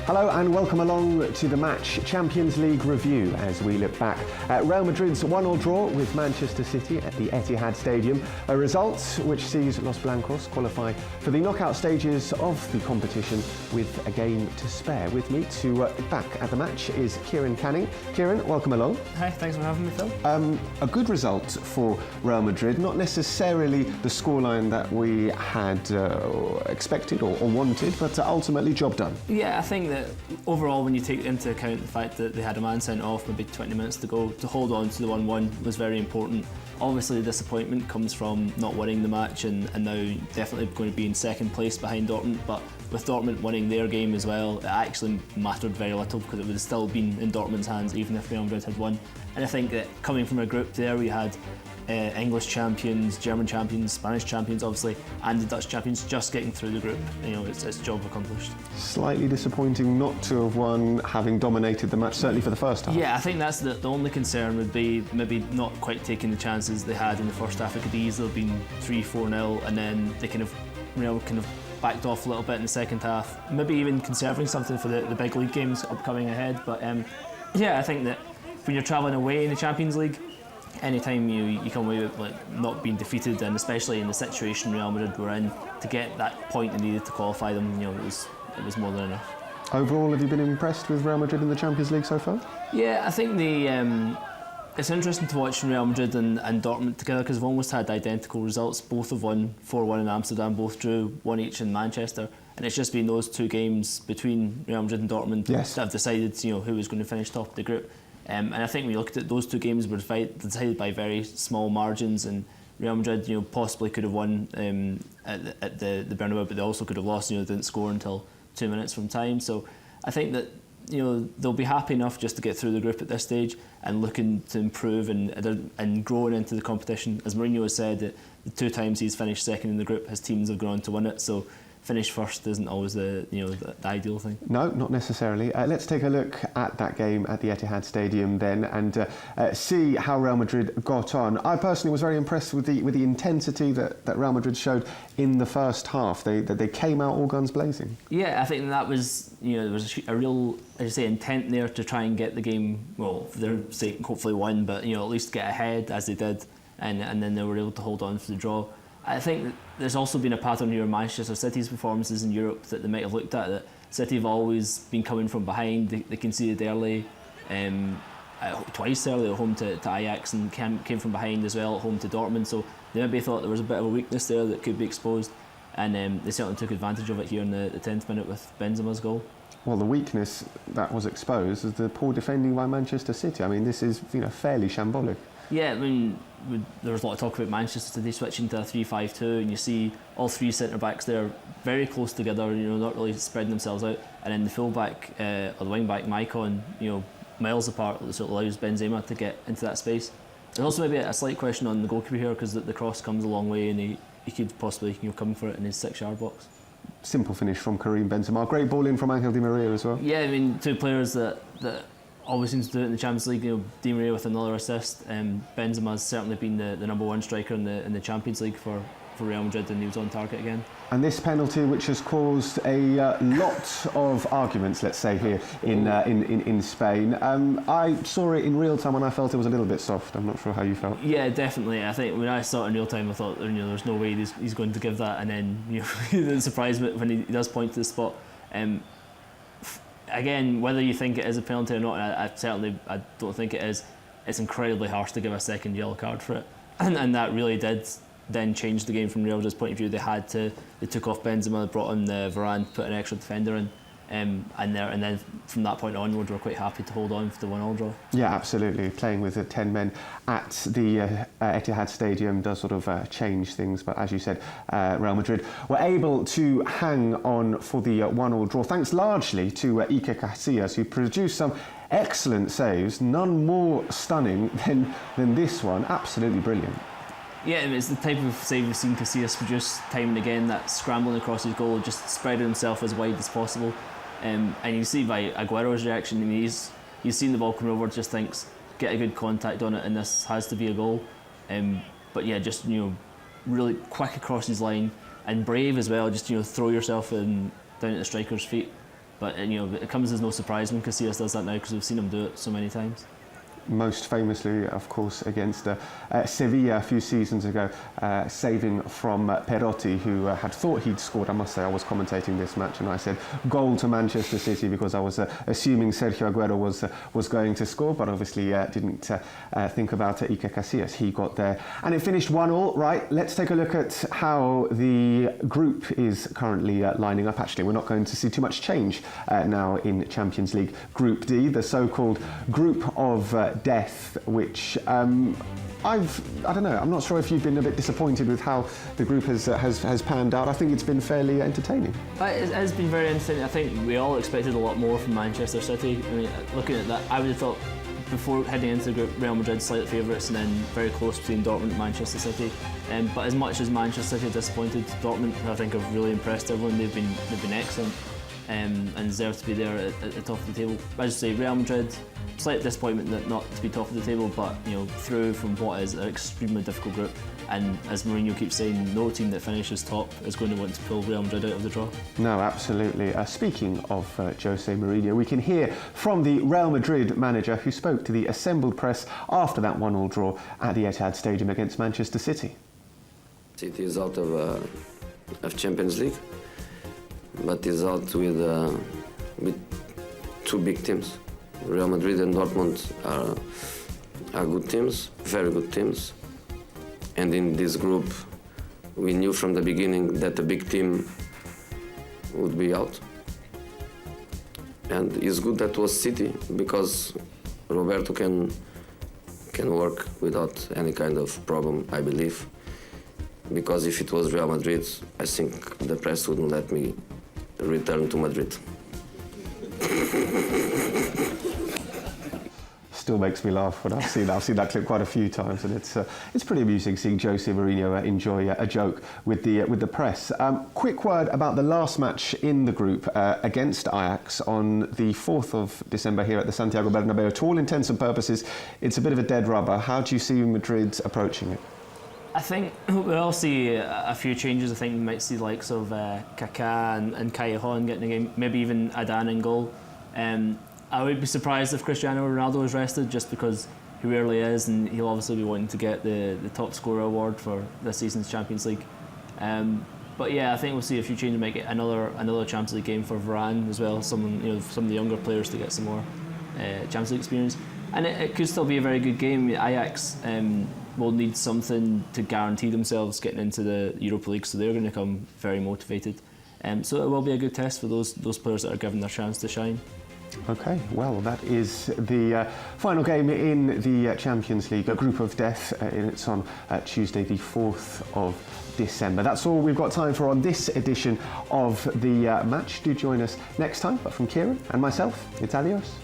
Hello and welcome along to the Match Champions League review as we look back at Real Madrid's 1-1 draw with Manchester City at the Etihad Stadium, a result which sees Los Blancos qualify for the knockout stages of the competition with a game to spare. With me to back at the match is Kieran Canning. Kieran, welcome along. Hi, thanks for having me, Phil. A good result for Real Madrid, not necessarily the scoreline that we had expected or wanted, but ultimately job done. Yeah, I think that overall, when you take into account the fact that they had a man sent off maybe 20 minutes to go, to hold on to the 1-1 was very important. Obviously the disappointment comes from not winning the match and now definitely going to be in second place behind Dortmund, but with Dortmund winning their game as well, it actually mattered very little because it would have still been in Dortmund's hands even if Real Madrid had won. And I think that coming from a group there, we had English champions, German champions, Spanish champions obviously, and the Dutch champions just getting through the group. You know, it's job accomplished. Slightly disappointing not to have won, having dominated the match, certainly for the first half. Yeah, I think that's the only concern would be maybe not quite taking the chances they had in the first half. It could easily have been 3-4-0 and then they Real kind of backed off a little bit in the second half. Maybe even conserving something for the big league games upcoming ahead. But yeah, I think that when you're travelling away in the Champions League, anytime you come away with not being defeated, and especially in the situation Real Madrid were in, to get that point they needed to qualify them, you know, it was more than enough. Overall, have you been impressed with Real Madrid in the Champions League so far? Yeah, I think it's interesting to watch Real Madrid and Dortmund together because they've almost had identical results. Both have won 4-1 in Amsterdam, both drew 1 each in Manchester, and it's just been those two games between Real Madrid and Dortmund that have decided, you know, who was going to finish top of the group. And I think when you look at those two games, were decided by very small margins, and Real Madrid, you know, possibly could have won at the Bernabeu, but they also could have lost. You know, they didn't score until 2 minutes from time. So I think that, you know, they'll be happy enough just to get through the group at this stage and looking to improve and growing into the competition. As Mourinho has said, that the 2 times he's finished second in the group, his teams have gone on to win it. So finish first isn't always the ideal thing. No, not necessarily. Let's take a look at that game at the Etihad Stadium then and see how Real Madrid got on. I personally was very impressed with the intensity that Real Madrid showed in the first half. They came out all guns blazing. Yeah, I think that was, you know, there was a real, as you say, intent there to try and get the game, well, for their sake, hopefully won, but, you know, at least get ahead as they did, and then they were able to hold on for the draw. I think that there's also been a pattern here in Manchester City's performances in Europe that they might have looked at, that City have always been coming from behind. They conceded early, twice early at home to Ajax, and came from behind as well at home to Dortmund, so they maybe thought there was a bit of a weakness there that could be exposed, and they certainly took advantage of it here in the 10th minute with Benzema's goal. Well, the weakness that was exposed is the poor defending by Manchester City. I mean, this is, you know, fairly shambolic. Yeah, I mean, there was a lot of talk about Manchester City switching to a 3-5-2, and you see all 3 centre-backs there very close together, you know, not really spreading themselves out, and then the full-back, or the wing-back, Maicon, you know, miles apart, so it allows Benzema to get into that space. There's also maybe a slight question on the goalkeeper here, because the cross comes a long way, and he could possibly, you know, come for it in his 6-yard box. Simple finish from Karim Benzema. Great ball in from Angel Di Maria as well. Yeah, I mean, 2 players that always seems to do it in the Champions League. You know, Di Maria with another assist. Benzema's certainly been the number 1 striker in the Champions League for Real Madrid, and he was on target again. And this penalty, which has caused a lot of arguments, let's say, here in Spain. I saw it in real time and I felt it was a little bit soft. I'm not sure how you felt. Yeah, definitely. I think when I saw it in real time, I thought, you know, there's no way he's going to give that, and then, you know, the surprise when he does point to the spot. Again, whether you think it is a penalty or not, I don't think it is. It's incredibly harsh to give a second yellow card for it, and that really did then change the game from Real Madrid's point of view. They took off Benzema, brought on Varane, put an extra defender in, and then from that point onward, we're quite happy to hold on for the 1-1 draw. Yeah, absolutely. Playing with the 10 men at the Etihad Stadium does sort of change things, but as you said, Real Madrid were able to hang on for the 1-1 draw, thanks largely to Iker Casillas, who produced some excellent saves, none more stunning than this one. Absolutely brilliant. Yeah, it's the type of save we've seen Casillas produce time and again, that scrambling across his goal, just spreading himself as wide as possible. And you see by Aguero's reaction, I mean, he's seen the ball come over, just thinks, get a good contact on it, and this has to be a goal. But yeah, just, you know, really quick across his line, and brave as well, just, you know, throw yourself down at the striker's feet. But it comes as no surprise when Casillas does that now, because we've seen him do it so many times. Most famously, of course, against Sevilla a few seasons ago, saving from Perotti, who had thought he'd scored. I must say, I was commentating this match and I said goal to Manchester City because I was assuming Sergio Aguero was going to score, but obviously didn't think about Iker Casillas. He got there and it finished 1-1. Right, let's take a look at how the group is currently lining up. Actually, we're not going to see too much change now in Champions League Group D, the so-called group of death, which I don't know, I'm not sure if you've been a bit disappointed with how the group has panned out. I think it's been fairly entertaining. It has been very entertaining. I think we all expected a lot more from Manchester City. I mean, looking at that, I would have thought before heading into the group, Real Madrid slight favourites, and then very close between Dortmund and Manchester City. But as much as Manchester City disappointed, Dortmund, I think, have really impressed everyone. They've been excellent. And deserve to be there at the top of the table. As you say, Real Madrid, slight disappointment that not to be top of the table, but through from what is an extremely difficult group. And as Mourinho keeps saying, no team that finishes top is going to want to pull Real Madrid out of the draw. No, absolutely. Speaking of Jose Mourinho, we can hear from the Real Madrid manager who spoke to the assembled press after that 1-1 draw at the Etihad Stadium against Manchester City. City is out of Champions League, but is out with two big teams. Real Madrid and Dortmund are good teams, very good teams. And in this group, we knew from the beginning that a big team would be out. And it's good that was City, because Roberto can work without any kind of problem, I believe. Because if it was Real Madrid, I think the press wouldn't let me return to Madrid. Still makes me laugh when I've seen that clip quite a few times, and it's pretty amusing seeing Jose Mourinho enjoy a joke with the press. Quick word about the last match in the group against Ajax on the 4th of December here at the Santiago Bernabeu. To all intents and purposes, it's a bit of a dead rubber. How do you see Madrid approaching it? I think we'll see a few changes. I think we might see the likes of Kaká and Callejon getting a game, maybe even Adan in goal. I would be surprised if Cristiano Ronaldo is rested, just because he rarely is, and he'll obviously be wanting to get the top scorer award for this season's Champions League. But yeah, I think we'll see a few changes. Make it another Champions League game for Varane as well. Some of the younger players to get some more Champions League experience, and it could still be a very good game. Ajax will need something to guarantee themselves getting into the Europa League, so they're going to come very motivated. So it will be a good test for those players that are given their chance to shine. Okay, well, that is the final game in the Champions League, a group of death. It's on Tuesday, the 4th of December. That's all we've got time for on this edition of the match. Do join us next time. But from Kieran and myself, it's adios.